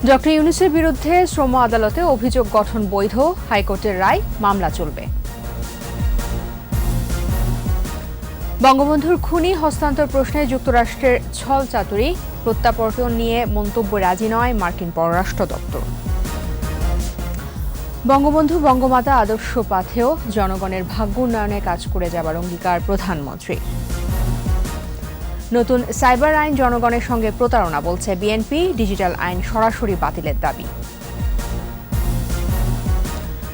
Doctor ইউনূসের বিরুদ্ধে শ্রম আদালতে অভিযোগ গঠন বৈধ, হাইকোর্টের রায়, মামলা চলবে। বঙ্গবন্ধুর খুনি হস্তান্তর প্রশ্নে যুক্তরাষ্ট্রের ছলচাতুরি, প্রত্যাবর্তন নিয়ে মন্তব্য রাজি নয় মার্কিন পররাষ্ট্র দপ্তর। বঙ্গবন্ধু বঙ্গমাতা আদর্শ পাথেও জনগণের ভাগ্য উন্নয়নে কাজ করে যাবার অঙ্গীকার প্রধানমন্ত্রী। নতুন সাইবার আইন জনগণের সঙ্গে প্রতারণা, বলছে বিএনপি, ডিজিটাল আইন সরাসরি বাতিলের দাবি।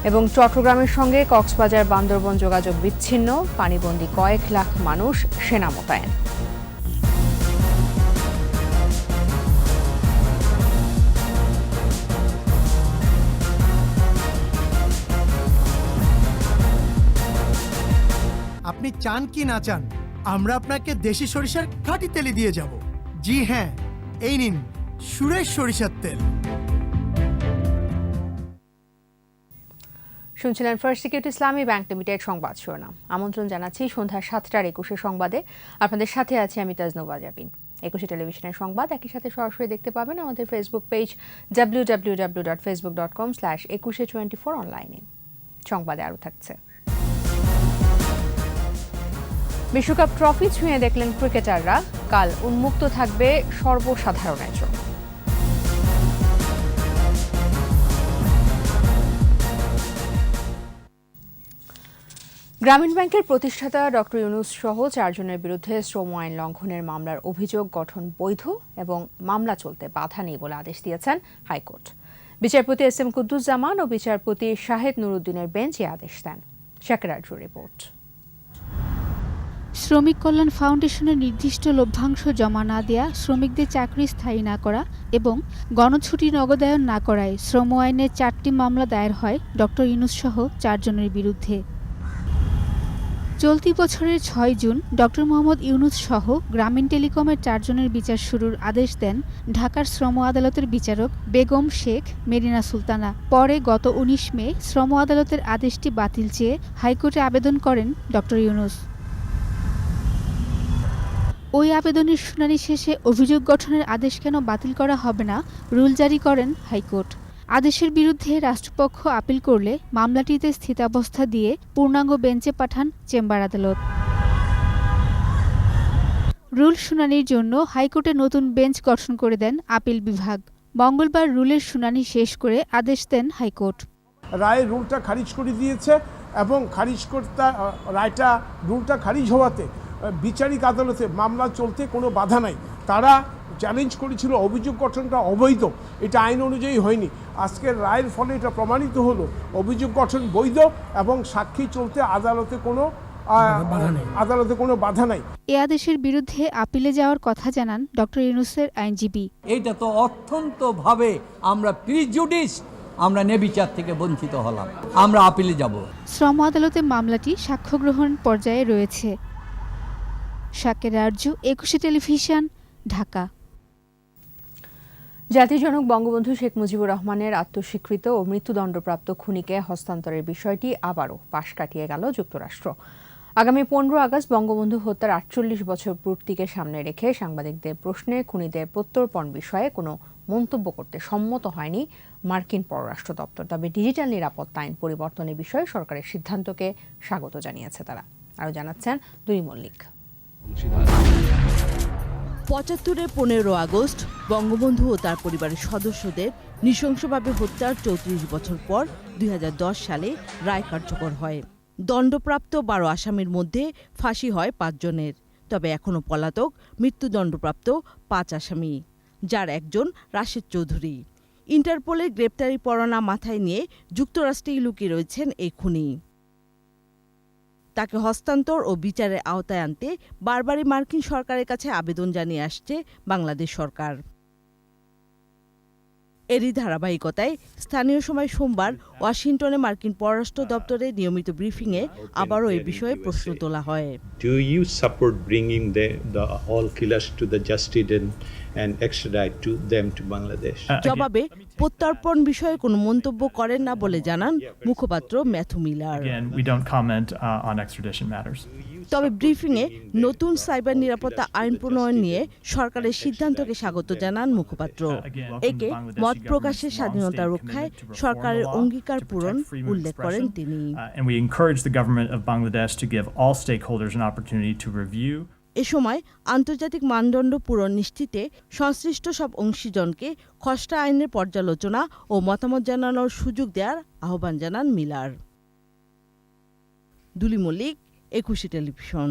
এবং চট্টগ্রামের সঙ্গে কক্সবাজার বান্দরবন যোগাযোগ বিচ্ছিন্ন, পানিবন্দী কয়েক লাখ মানুষ, সেনা মোতায়েন। আপনি চান কি না চান, আমরা আপনাকে দেশি সরিষার খাঁটি তেলে দিয়ে যাব। জি হ্যাঁ, এই নিন সুরেশ সরিষার তেল। শুনছিলেন ফার্স্ট সিকিউরিটি ইসলামী ব্যাংক লিমিটেড সংবাদ শিরোনাম। আমন্ত্রণ জানাচ্ছি সন্ধ্যা 7টার 21 সংবাদে। আপনাদের সাথে আছি আমি তাজনুবা জাবিন। 21 টেলিভিশনের সংবাদ একই সাথে সরাসরি দেখতে পাবেন আমাদের ফেসবুক পেজ www.facebook.com/2124 অনলাইনে। সংবাদে আরও থাকছে। বিশ্বকাপ ট্রফি ছুঁয়ে দেখলেন ক্রিকেটাররা, কাল উন্মুক্ত থাকবে সর্বসাধারণের জন্য। গ্রামীণ ব্যাংকের প্রতিষ্ঠাতা ডক্টর ইউনূস সহ 4 জনের বিরুদ্ধে শ্রম আইন লঙ্ঘনের মামলার অভিযোগ গঠন বৈধ এবং মামলা চলতে বাধা নেই বলে আদেশ দিয়েছেন হাইকোর্ট। বিচারপতি এস.এম. কুদ্দুজ্জামান ও বিচারপতি শাহেদ নুরুদ্দিনের বেঞ্চ এই আদেশ দেন। শাকের আরজুর রিপোর্ট। শ্রমিক কল্যাণ ফাউন্ডেশনের নির্দিষ্ট লভ্যাংশ জমা না দেয়া, শ্রমিকদের চাকরি স্থায়ী না করা এবং গণছুটি নগদায়ন না করায় শ্রম আইনের 4টি মামলা দায়ের হয় ডক্টর ইউনূস সহ 4 জনের বিরুদ্ধে। চলতি বছরের 6 জুন ডক্টর মোহাম্মদ ইউনূস সহ গ্রামীণ টেলিকমের 4 জনের বিচার শুরুর আদেশ দেন ঢাকার শ্রম আদালতের বিচারক বেগম শেখ মেরিনা সুলতানা। পরে গত 19 মে শ্রম আদালতের আদেশটি বাতিল চেয়ে হাইকোর্টে আবেদন করেন ডক্টর ইউনূস। ওই আবেদনের শুনানি শেষে অভিযোগ গঠনের আদেশ কেন বাতিল করা হবে না, রুল জারি করেন হাইকোর্ট। আদেশের বিরুদ্ধে রাষ্ট্রপক্ষ আপিল করলে মামলাটিতে স্থিতাবস্থা দিয়ে পূর্ণাঙ্গ বেঞ্চে পাঠান চেম্বার আদালত। রুল শুনানির জন্য হাইকোর্টে নতুন বেঞ্চ গঠন করে দেন আপিল বিভাগ। মঙ্গলবার রুলের শুনানি শেষ করে আদেশ দেন হাইকোর্ট। রায়ের রুলটা খারিজ করে দিয়েছে এবং রুলটা খারিজ হওয়াতে বিচারিক আদালতে মামলা চলতে কোনো বাধা নাই। তারা চ্যালেঞ্জ করেছিল অভিযোগ গঠনটা অবৈধ, এটা আইন অনুযায়ী হয়নি। আজকের রায়ের ফলে এটা প্রমাণিত হলো অভিযোগ গঠন বৈধ এবং সাক্ষী চলতে আদালতে কোনো বাধা নাই। এ আদেশের বিরুদ্ধে আপিলে যাওয়ার কথা জানান ডক্টর ইউনূসের আইনজীবী। এটা তো অত্যন্তভাবে আমরা প্রিজুডিস, আমরা নেবিচার থেকে বঞ্চিত হলাম, আমরা আপিলে যাব। শ্রম আদালতে মামলাটি সাক্ষ্য গ্রহণ পর্যায়ে রয়েছে। শাকের আরজু, 21 টেলিভিশন, ঢাকা। জাতির জনক বঙ্গবন্ধু শেখ মুজিবুর রহমানের আত্মস্বীকৃত ও মৃত্যুদণ্ডপ্রাপ্ত খুনিকে হস্তান্তরের বিষয়টি আবারও পাশ কাটিয়ে গেল যুক্তরাষ্ট্র। আগামী 15 আগস্ট বঙ্গবন্ধু হত্যার 48 বছর পূর্তিকে সামনে রেখে সাংবাদিকদের প্রশ্নে খুনিদের প্রত্যর্পণ বিষয়ে কোনো মন্তব্য করতে সম্মত হয়নি মার্কিন পররাষ্ট্র দপ্তর। তবে ডিজিটাল নিরাপত্তা আইন পরিবর্তনের বিষয়ে সরকারের সিদ্ধান্তকে স্বাগত জানিয়েছে তারা। আরও জানাচ্ছেন দুই মল্লিক। ৭৫-এর 15 আগস্ট বঙ্গবন্ধু ও তার পরিবারের সদস্যদের নৃশংসভাবে হত্যার 34 বছর পর 2010 সালে রায় কার্যকর হয়। দণ্ডপ্রাপ্ত 12 আসামির মধ্যে ফাঁসি হয় 5 জনের। তবে এখনও পলাতক মৃত্যুদণ্ডপ্রাপ্ত 5 আসামি, যার একজন রাশেদ চৌধুরী। ইন্টারপোলের গ্রেপ্তারি পরোয়ানা মাথায় নিয়ে যুক্তরাষ্ট্রেই লুকিয়ে রয়েছেন এই খুনি। তাকে হস্তান্তর ও বিচারের আওতায় আনতে বারবারই মার্কিন সরকারের কাছে আবেদন জানিয়ে আসছে বাংলাদেশ সরকার। এরই ধারাবাহিকতায় স্থানীয় সময় সোমবার ওয়াশিংটনে মার্কিন পররাষ্ট্র দপ্তরের নিয়মিত ব্রিফিংয়ে আবারও এ বিষয়ে প্রশ্ন তোলা হয়। Do you support bringing the all killers to the justice and extradite them to Bangladesh. জবাবে প্রত্যর্পণ বিষয়ে কোনো মন্তব্য করেন না বলে জানান মুখপাত্র Matthew Miller. Again, we don't comment on extradition matters. তবে ব্রিফিংয়ে নতুন সাইবার নিরাপত্তা আইন প্রণয়ন নিয়ে সরকারের সিদ্ধান্তকে স্বাগত জানান মুখপাত্র। একে মত প্রকাশের স্বাধীনতা রক্ষায় সরকারের অঙ্গীকার পূরণ উল্লেখ করেন তিনি। And we encourage the government of Bangladesh to give all stakeholders an opportunity to review. এ সময় আন্তর্জাতিক মানদণ্ড পূরণ নিশ্চিতে সংশ্লিষ্ট সব অংশীজনকে খসড়া আইনের পর্যালোচনা ও মতামত জানানোর সুযোগ দেওয়ার আহ্বান জানান মিলার। দুলি মল্লিক, 21 টেলিভিশন।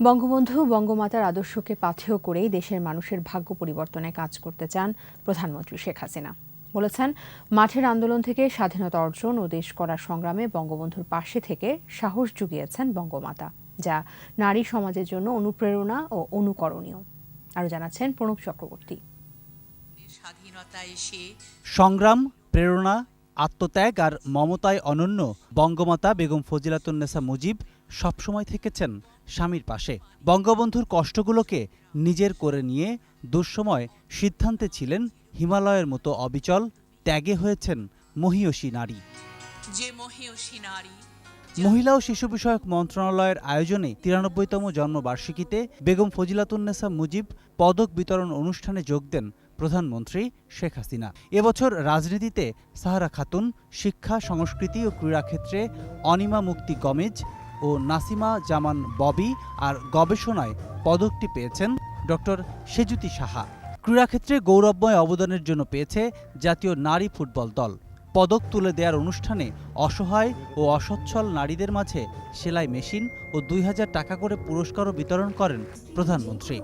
বঙ্গবন্ধু বঙ্গমাতার আদর্শকে পাথেয় করেই দেশের মানুষের ভাগ্য পরিবর্তনে কাজ করতে চান প্রধানমন্ত্রী শেখ হাসিনা। বলেছেন, মাঠের আন্দোলন থেকে স্বাধীনতা অর্জন ও দেশ করার সংগ্রামে বঙ্গবন্ধুর পাশে থেকে সাহস জুগিয়েছেন বঙ্গমাতা, যা নারী সমাজের জন্য অনুপ্রেরণা ও অনুকরণীয়। আরও জানাচ্ছেন প্রণব চক্রবর্তী। সংগ্রাম, প্রেরণা, আত্মত্যাগ আর মমতায় অনন্য বঙ্গমাতা বেগম ফজিলাতুন্নেসা মুজিব সবসময় থেকেছেন স্বামীর পাশে। বঙ্গবন্ধুর কষ্টগুলোকে নিজের করে নিয়ে দুঃসময় সিদ্ধান্তে ছিলেন হিমালয়ের মতো অবিচল, ত্যাগে হয়েছেন মহীয়সী নারী। মহিলা ও শিশু বিষয়ক মন্ত্রণালয়ের আয়োজনে 93তম জন্মবার্ষিকীতে বেগম ফজিলাতুন্নেসা মুজিব পদক বিতরণ অনুষ্ঠানে যোগ দেন প্রধানমন্ত্রী শেখ হাসিনা। এবছর রাজনীতিতে সাহারা খাতুন, শিক্ষা, সংস্কৃতি ও ক্রীড়াক্ষেত্রে অনিমা মুক্তি গমেজ ও নাসিমা জামান ববি, আর গবেষণায় পদকটি পেয়েছেন ডক্টর সেজুতি সাহা। ক্রীড়াক্ষেত্রে গৌরবময় অবদানের জন্য পেয়েছে জাতীয় নারী ফুটবল দল। পদক তুলে দেওয়ার অনুষ্ঠানে অসহায় ও অসচ্ছল নারীদের মাঝে সেলাই মেশিন ও 2000 টাকা করে পুরস্কারও বিতরণ করেন প্রধানমন্ত্রী।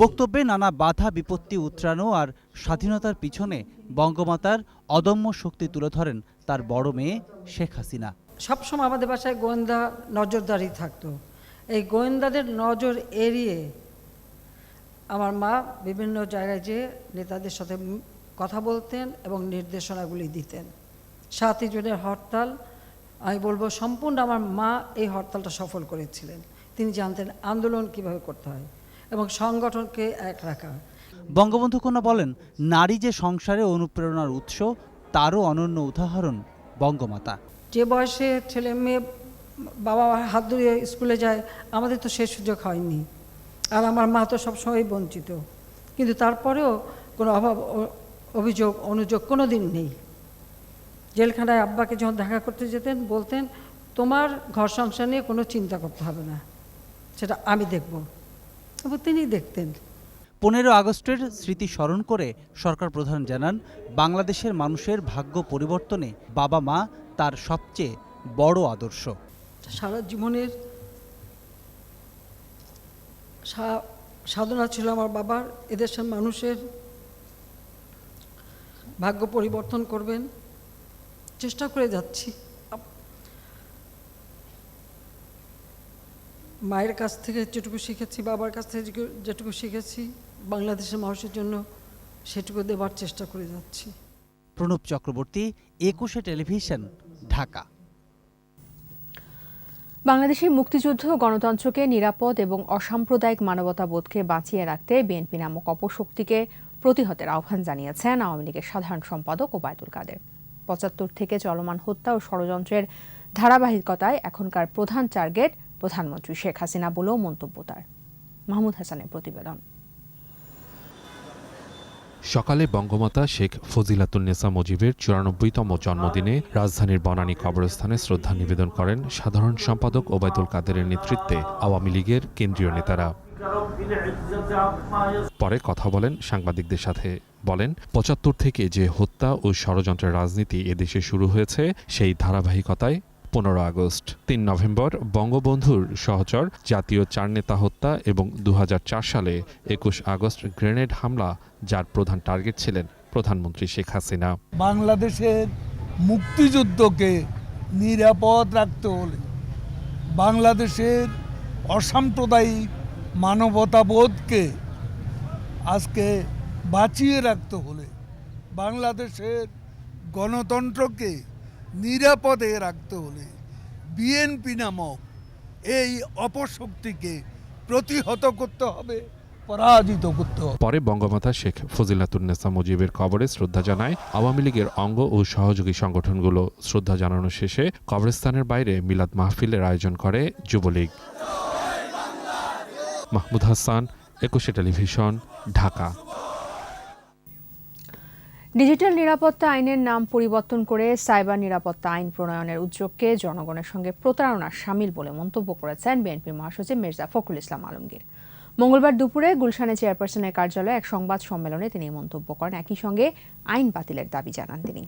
বক্তব্যে নানা বাধা বিপত্তি উতরানো আর স্বাধীনতার পিছনে বঙ্গমাতার অদম্য শক্তি তুলে ধরেন তার বড় মেয়ে শেখ হাসিনা। সবসময় আমাদের বাসায় গোয়েন্দা নজরদারি থাকতো। এই গোয়েন্দাদের নজর এড়িয়ে আমার মা বিভিন্ন জায়গায় যেয়ে নেতাদের সাথে কথা বলতেন এবং নির্দেশনাগুলি দিতেন। 7ই জুনের হরতাল, আমি বলবো সম্পূর্ণ আমার মা এই হরতালটা সফল করেছিলেন। তিনি জানতেন আন্দোলন কিভাবে করতে হয় এবং সংগঠনকে এক রাখা। বঙ্গবন্ধু কন্যা বলেন, নারী যে সংসারে অনুপ্রেরণার উৎস, তারও অনন্য উদাহরণ বঙ্গমাতা। যে বয়সে ছেলে মেয়ে বাবা হাত ধরে স্কুলে যায়, আমাদের তো সে সুযোগ হয়নি, আর আমার মা তো সবসময় বঞ্চিত, কিন্তু তারপরেও কোনো অভাব অভিযোগ অনুযোগ কোনো দিন নেই। জেলখানায় আব্বাকে যখন দেখা করতে যেতেন বলতেন, তোমার ঘর সংসার নিয়ে কোনো চিন্তা করতে হবে না, সেটা আমি দেখব, এবং তিনি দেখতেন। 15 আগস্টের স্মৃতি স্মরণ করে সরকার প্রধান জানান, বাংলাদেশের মানুষের ভাগ্য পরিবর্তনে বাবা মা তার সবচেয়ে বড় আদর্শ। সারা জীবনের সাধনা ছিল আমার বাবার, এদেশের মানুষের ভাগ্য পরিবর্তন করবেন, চেষ্টা করে যাচ্ছি। মায়ের কাছ থেকে যেটুকু শিখেছি, বাবার কাছ থেকে যেটুকু শিখেছি, বাংলাদেশের মানুষের জন্য সেটুকু দেবার চেষ্টা করে যাচ্ছি। প্রণব চক্রবর্তী, 21 টেলিভিশন, ঢাকা। বাংলাদেশের মুক্তিযুদ্ধ গণতন্ত্রকে নিরাপদ এবং অসাম্প্রদায়িক মানবতাবোধকে বাঁচিয়ে রাখতে বিএনপি নামক অপশক্তিকে প্রতিহতের আহ্বান জানিয়েছেন আওয়ামী লীগের সাধারণ সম্পাদক ওবায়দুল কাদের। 75 থেকে চলমান হত্যা ও ষড়যন্ত্রের ধারাবাহিকতায় এখনকার প্রধান টার্গেট প্রধানমন্ত্রী শেখ হাসিনা বলেও মন্তব্য তার। মাহমুদ হাসানের প্রতিবেদন। সকালে বঙ্গমাতা শেখ ফজিলাতুন্নেসা মুজিবের 94তম জন্মদিনে রাজধানীর বনানী কবরস্থানে শ্রদ্ধা নিবেদন করেন সাধারণ সম্পাদক ওবায়দুল কাদেরের নেতৃত্বে আওয়ামী লীগের কেন্দ্রীয় নেতারা। পরে কথা বলেন সাংবাদিকদের সাথে। বলেন, 75 থেকে যে হত্যা ও ষড়যন্ত্রের রাজনীতি এদেশে শুরু হয়েছে, সেই ধারাবাহিকতায় 15 আগস্ট, 3 নভেম্বর বঙ্গবন্ধুর সহচর জাতীয় 4 নেতা হত্যা এবং 2004 সালে 21 আগস্ট গ্রেনেড হামলা, যার প্রধান টার্গেট ছিলেন প্রধানমন্ত্রী শেখ হাসিনা। বাংলাদেশের মুক্তিযুদ্ধকে নিরাপদ রাখতে হলে, বাংলাদেশের অসাম্প্রদায়িক মানবতাবোধকে আজকে বাঁচিয়ে রাখতে হলে, বাংলাদেশের গণতন্ত্রকে নিরাপদে রাখতে হলে বিএনপি নামক এই অপশক্তিকে প্রতিহত করতে হবে, পরাজিত করতে হবে। পরে বঙ্গমাতা শেখ ফজিলাতুন্নেসা মুজিবের কবরে শ্রদ্ধা জানায় আওয়ামী লীগের অঙ্গ ও সহযোগী সংগঠনগুলো। শ্রদ্ধা জানানো শেষে কবরস্থানের বাইরে মিলাদ মাহফিলের আয়োজন করে যুবলীগ। মাহমুদ হাসান, 21 টেলিভিশন, ঢাকা। ডিজিটাল নিরাপত্তা আইনের নাম পরিবর্তন করে সাইবার নিরাপত্তা আইন প্রণয়নের উদ্যোগকে জনগণের সঙ্গে প্রতারণার শামিল বলে মন্তব্য করেছেন বিএনপির মহাসচিব মির্জা ফখরুল ইসলাম আলমগীর। মঙ্গলবার দুপুরে গুলশানে চেয়ারপারসনের কার্যালয়ে এক সংবাদ সম্মেলনে তিনি মন্তব্য করেন। একই সঙ্গে আইন বাতিলের দাবি জানান তিনি।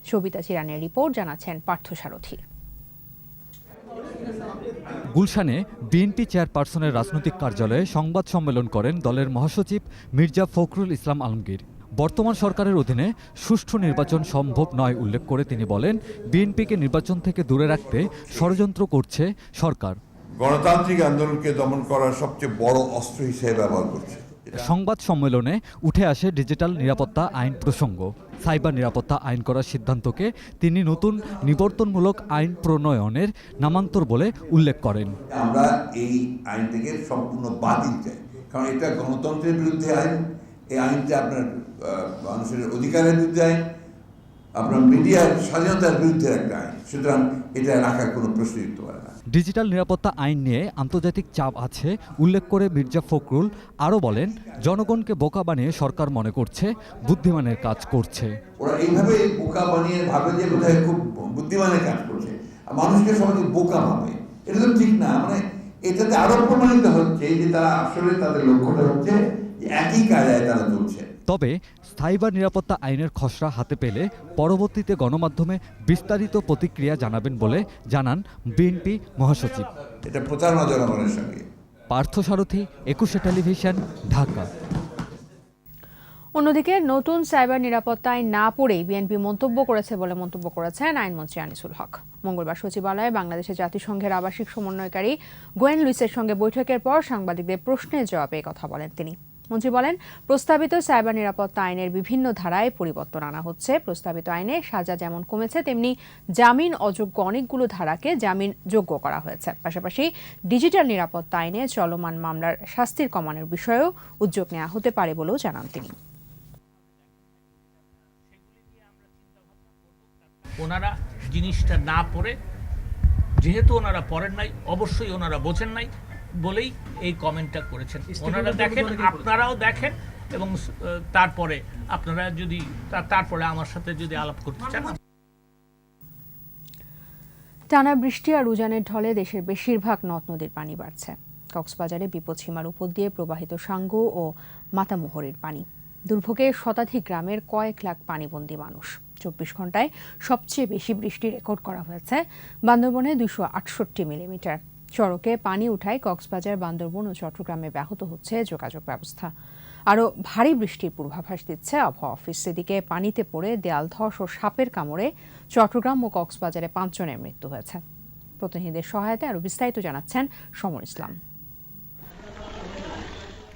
সবিতা চিরানের রিপোর্ট, জানাচ্ছেন পার্থসারথী। গুলশানে বিএনপি চেয়ারপারসনের রাজনৈতিক কার্যালয়ে সংবাদ সম্মেলন করেন দলের মহাসচিব মির্জা ফখরুল ইসলাম আলমগীর। বর্তমান সরকারের অধীনে সুষ্ঠু নির্বাচন সম্ভব নয় উল্লেখ করে তিনি বলেন, বিএনপিকে নির্বাচন থেকে দূরে রাখতে ষড়যন্ত্র করছে সরকার। গণতান্ত্রিক আন্দোলনকে দমন করার সবচেয়ে বড় অস্ত্র হিসেবে ব্যবহার করছে। সংবাদ সম্মেলনে উঠে আসে ডিজিটাল নিরাপত্তা আইন প্রসঙ্গ। সাইবার নিরাপত্তা আইন করার সিদ্ধান্তকে তিনি নতুন নিবর্তনমূলক আইন প্রণয়নের নামান্তর বলে উল্লেখ করেন। আমরা এই আইনটাকে সম্পূর্ণ বাতিল চাই, কারণ এটা গণতন্ত্রের বিরুদ্ধে আইন। এই আইনটা আপনার মানুষের অধিকারের বিরুদ্ধে আইন, আপনার মিডিয়ার স্বাধীনতার বিরুদ্ধে একটা আইন। সুতরাং এটা রাখার কোনো প্রশ্নই উঠতে পারে না। ডিজিটাল নিরাপত্তা আইন নিয়ে আন্তর্জাতিক চাপ আছে উল্লেখ করে মির্জা ফখরুল আরও বলেন, জনগণকে বোকা বানিয়ে সরকার মনে করছে বুদ্ধিমানের কাজ করছে। ওরা এইভাবে বোকা বানিয়ে ভাবে যে বোধহয় খুব বুদ্ধিমানের কাজ করছে, মানুষকে সবাই বোকা ভাবে। এটা তো ঠিক না। মানে এটাতে আরো প্রমাণিত হচ্ছে যে তারা আসলে তাদের লক্ষ্যটা হচ্ছে একই কাজায় তারা চলছে। তবে সাইবার নিরাপত্তা আইনের খসড়া হাতে পেলে পরবর্তীতে গণমাধ্যমে বিস্তারিত প্রতিক্রিয়া জানাবেন বলে জানান বিএনপি মহাসচিব। এটা প্রচারণা জনগণের সঙ্গে। পার্থসারথী, 21 টেলিভিশন, ঢাকা। অন্যদিকে নতুন সাইবার নিরাপত্তা আইন না পড়েই বিএনপি মন্তব্য করেছে বলে মন্তব্য করেছেন আইনমন্ত্রী আনিসুল হক। মঙ্গলবার সচিবালয়ে বাংলাদেশের জাতিসংঘের আবাসিক সমন্বয়কারী গোয়েন লুইসের সঙ্গে বৈঠকের পর সাংবাদিকদের প্রশ্নের জবাবে কথা বলেন তিনি। মন্ত্রী বলেন, প্রস্তাবিত সাইবার নিরাপত্তা আইনের বিভিন্ন ধারায় পরিবর্তন আনা হচ্ছে। প্রস্তাবিত আইনে সাজা যেমন কমেছে, তেমনি জামিন অযোগ্য অনেকগুলো ধারাকে জামিন যোগ্য করা হয়েছে। পাশাপাশি ডিজিটাল নিরাপত্তা আইনে চলমান মামলার শাস্তির কমানোর বিষয়েও উদ্যোগ নেওয়া হতে পারে বলেও জানান তিনি। ওনারা জিনিসটা না পড়ে, যেহেতু ওনারা পড়েন নাই, অবশ্যই ওনারা বোঝেন নাই বলেই এই কমেন্টটা করেছেন। ওনারা দেখেন, আপনারাও দেখেন, এবং তারপরে আপনারা যদি তারপরে আমার সাথে যদি আলাপ করতে চান। টানা বৃষ্টি আর উজানের ঢলে দেশের বেশিরভাগ নদ নদীর পানি বাড়ছে। কক্সবাজারে বিপদসীমার উপর দিয়ে প্রবাহিত সাঙ্গু ও মাতামুহুরীর পানি। দুর্ভোগে শতাধিক গ্রামের কয়েক লাখ পানিবন্দী মানুষ। 24 ঘন্টায় সবচেয়ে বেশি বৃষ্টি রেকর্ড করা হয়েছে বান্দরবনে 268 মিলিমিটার। সড়কে পানি উঠায় কক্সবাজার, বান্দরবন ও চট্টগ্রামে ব্যাহত হচ্ছে যোগাযোগ ব্যবস্থা। আরও ভারী বৃষ্টির পূর্বাভাস দিচ্ছে আবহাওয়া অফিস। এদিকে পানিতে পড়ে দেয়াল ধস ও সাপের কামড়ে চট্টগ্রাম ও কক্সবাজারে 5 জনের মৃত্যু হয়েছে। প্রতিনিধিদের সহায়তায় আরও বিস্তারিত জানাচ্ছেন সমর ইসলাম।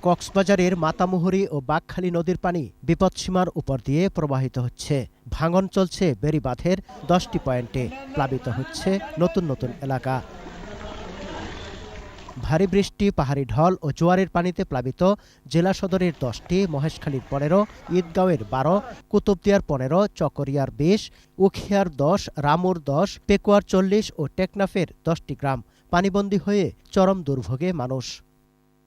কক্সবাজারের মাতামুহুরী ও বাঘখালী নদীর পানি বিপদসীমার উপর দিয়ে প্রবাহিত হচ্ছে। ভাঙন চলছে বেড়িবাঁধের 10টি পয়েন্টে। প্লাবিত হচ্ছে নতুন নতুন এলাকা। ভারী বৃষ্টি, পাহাড়ি ঢল ও জোয়ারের পানিতে প্লাবিত জেলা সদরের 10টি, মহেশখালীর 15, ঈদগাঁওয়ের 12, কুতুবদিয়ার 15, চকরিয়ার 20, উখিয়ার 10, রামুর 10, পেকুয়ার 40 ও টেকনাফের 10টি গ্রাম। পানিবন্দী হয়ে চরম দুর্ভোগে মানুষ।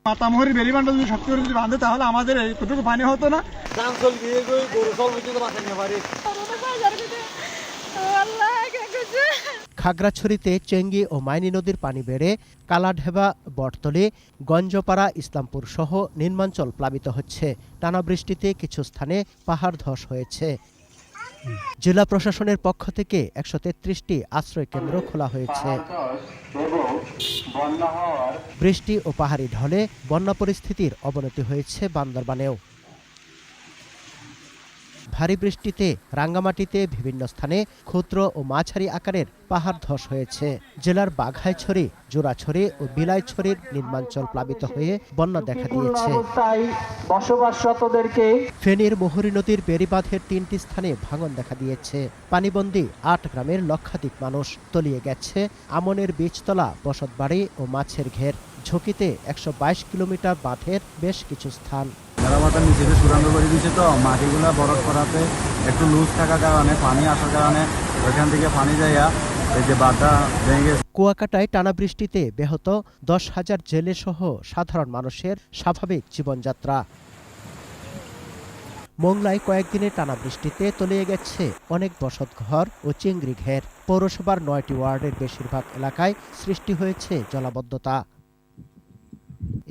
মাতামুহুরী বেড়িবাঁধটা যদি শক্তি করে যদি বাঁধে তাহলে আমাদের এইটুকু পানি হতো না। খাগড়াছড়িতে চেঙ্গি ও মাইনী নদীর পানি বেড়ে কালাঢেবা, বটতলী, গঞ্জপাড়া, ইসলামপুর সহ নিম্নাঞ্চল প্লাবিত হচ্ছে। টানা বৃষ্টিতে কিছু স্থানে পাহাড় ধস হয়েছে। জেলা প্রশাসনের পক্ষ থেকে 133টি আশ্রয় কেন্দ্র খোলা হয়েছে। বৃষ্টি ও পাহাড়ি ঢলে বন্যা পরিস্থিতির অবনতি হয়েছে বান্দরবানেও। ভারী বৃষ্টিতে রাঙ্গামাটিতে বিভিন্ন স্থানে ক্ষুদ্র ও মাঝারি আকারের পাহাড় ধস হয়েছে। জেলার বাঘাইছড়ি, জোড়াছড়ি ও বিলাইছড়ির নিম্নাঞ্চল প্লাবিত হয়ে বন্যা দেখা দিয়েছে। ফেনীর মুহুরী নদীর বেড়িবাঁধের 3টি স্থানে ভাঙন দেখা দিয়েছে। পানিবন্দী 8 গ্রামের লক্ষাধিক মানুষ। তলিয়ে গেছে আমনের বীজতলা, বসতবাড়ি ও মাছের ঘের। ঝুঁকিতে 122 কিলোমিটার বাঁধের বেশ কিছু স্থান। মেরামতের নিচে সুরঙ্গ করে দিচ্ছে, তো মাটিগুলো বরফ করাতে একটু লুজ থাকার কারণে, পানি আসার কারণে ওইখান থেকে পানি যাইয়া এই যে বাঁধটা ভেঙে। কুয়াকাটায় টানা বৃষ্টিতে ব্যাহত 10,000 জেলে সহ সাধারণ মানুষের স্বাভাবিক জীবনযাত্রা। মোংলায় কয়েকদিনের টানা বৃষ্টিতে তলিয়ে গেছে অনেক বসতঘর ও চিংড়ি ঘের। পৌরসভার 9টি ওয়ার্ডের বেশিরভাগ এলাকায় সৃষ্টি হয়েছে জলাবদ্ধতা।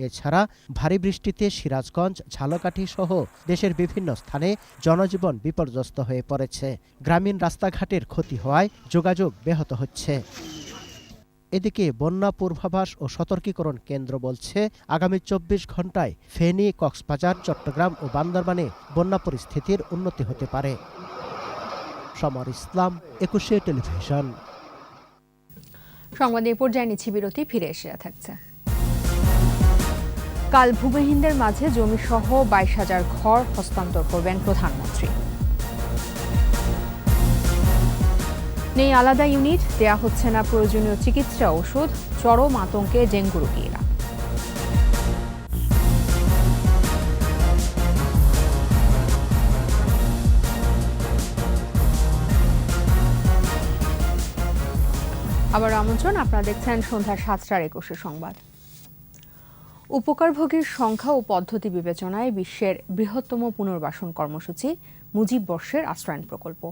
এছাড়া ভারী বৃষ্টিতে সিরাজগঞ্জ, ঝালকাঠি সহ দেশের বিভিন্ন স্থানে জনজীবন বিপর্যস্ত হয়ে পড়েছে। গ্রামীণ রাস্তাঘাটের ক্ষতি হওয়ায় যোগাযোগ ব্যাহত হচ্ছে। এদিকে বন্যা পূর্বাভাস ও সতর্কীকরণ কেন্দ্র বলছে, আগামী 24 ঘন্টায় ফেনী, কক্সবাজার, চট্টগ্রাম ও বান্দরবানে বন্যা পরিস্থিতির উন্নতি হতে পারে। সমর ইসলাম, 21 টেলিভিশন। সংবাদ এই পর্যায়ে নিচ্ছি বিরতি, ফিরে এসে থাকছে। কাল ভূমিহীনদের মাঝে জমিসহ 22,000 ঘর হস্তান্তর করবেন প্রধানমন্ত্রী। নেই আলাদা ইউনিট, দেয়া হচ্ছে না প্রয়োজনীয় চিকিৎসা ওষুধ, চরম আতঙ্কে ডেঙ্গু রোগীরা। আবার আমন্ত্রণ, আপনারা দেখছেন সন্ধ্যা 7টার 21 সংবাদ। উপকারভোগীর সংখ্যা ও পদ্ধতি বিবেচনায় বিশ্বের বৃহত্তম পুনর্বাসন কর্মসূচি মুজিব বর্ষের আশ্রয়ণ প্রকল্প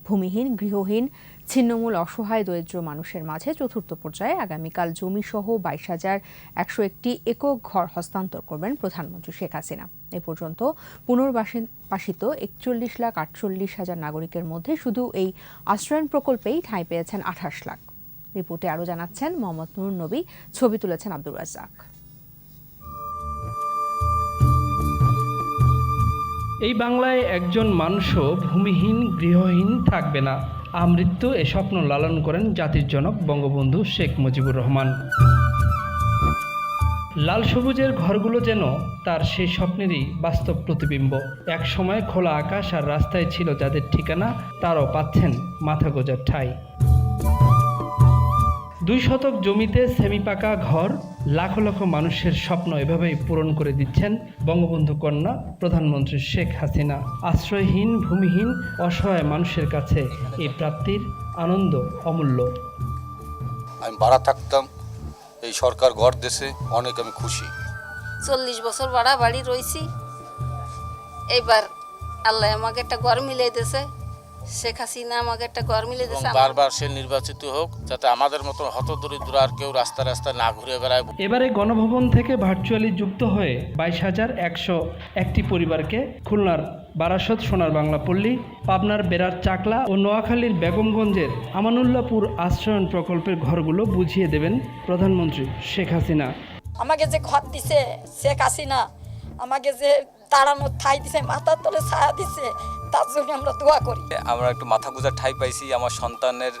ভূমিহীন, গৃহহীন, ছিন্নমূল অসহায় দরিদ্র মানুষের মাঝে চতুর্থ পর্যায়ে আগামীকাল জমিসহ 22,101টি একক ঘর হস্তান্তর করবেন প্রধানমন্ত্রী শেখ হাসিনা। এ পর্যন্ত পুনর্বাসিত 41,48,000 নাগরিকের মধ্যে শুধু এই আশ্রয়ণ প্রকল্পেই ঠাঁই পেয়েছেন 28 লাখ। রিপোর্টে আরও জানাচ্ছেন মোহাম্মদ নুর নবী, ছবি তুলেছেন আব্দুর রাজ্জাক। এই বাংলায় একজন মানুষও ভূমিহীন, গৃহহীন থাকবে না। আমৃত্যু এ স্বপ্ন লালন করেন জাতির জনক বঙ্গবন্ধু শেখ মুজিবুর রহমান। লাল সবুজের ঘরগুলো যেন তার সেই স্বপ্নেরই বাস্তব প্রতিবিম্ব। এক সময় খোলা আকাশ আর রাস্তায় ছিল যাদের ঠিকানা, তারাও পাচ্ছেন মাথা গোঁজার ঠাঁই। 2 শতক জমিতে সেমি পাকা ঘর, লাখো লাখো মানুষের স্বপ্ন এভাবেই পূরণ করে দিচ্ছেন বঙ্গবন্ধু কন্যা প্রধানমন্ত্রী শেখ হাসিনা। আশ্রয়হীন, ভূমিহীন, অসহায় মানুষের কাছে এই প্রাপ্তির আনন্দ অমূল্য। আমি ভাড়া থাকতাম, এই সরকার ঘর দেশে অনেক আমি খুশি। 40 বছর ভাড়া বাড়ি রয়েছি, এইবার আল্লাহ আমাকে একটা ঘর মিলিয়ে দিয়েছে। শেখ হাসিনা আমাকে একটা ঘর মিলিয়ে দিয়েছে। বারবার সে নির্বাচিত হোক, যাতে আমাদের মতো হতদরিদ্র আর কেউ রাস্তা রাস্তায় না ঘুরে বেড়ায়। এবারে গণভবন থেকে ভার্চুয়ালি যুক্ত হয়ে 22,101টি পরিবারকে খুলনার বারাসত সোনার বাংলা পল্লী, পাবনার বেড়ার চাকলা ও নোয়াখালীর বেগমগঞ্জের আমানুল্লাহপুর আশ্রয়ণ প্রকল্পের ঘরগুলো বুঝিয়ে দেবেন প্রধানমন্ত্রী শেখ হাসিনা। আমাকে যে ঘর দিছে শেখ হাসিনা, আমাকে যে দাঁড়ানোর ঠাঁই দিছে, মাথার তলে ছায়া দিছে, তার জন্য আমরা দোয়া করি। আমরা একটু মাথা গোঁজার ঠাঁই পাইছি, আমার সন্তানের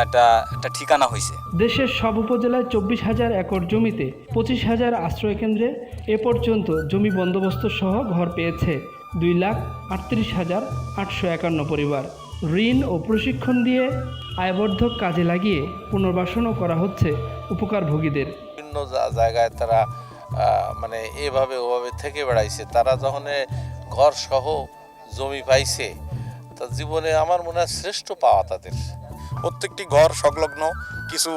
একটা ঠিকানা হয়েছে। দেশের সব উপজেলায় 24,000 একর জমিতে 25,000 আশ্রয় কেন্দ্রে এ পর্যন্ত জমি বন্দোবস্ত সহ ঘর পেয়েছে 2,38,851 পরিবার। ঋণ ও প্রশিক্ষণ দিয়ে আয়বর্ধক কাজে লাগিয়ে পুনর্বাসনও করা হচ্ছে উপকারভোগীদের। বিভিন্ন জায়গায় তারা মানে এভাবে ওভাবে থেকে বেড়াইছে, তারা যখন ঘর সহ জমি পাইছে, তা জীবনে আমার মনে হয় শ্রেষ্ঠ পাওয়া তাদের। প্রত্যেকটি ঘর সংলগ্ন কিছু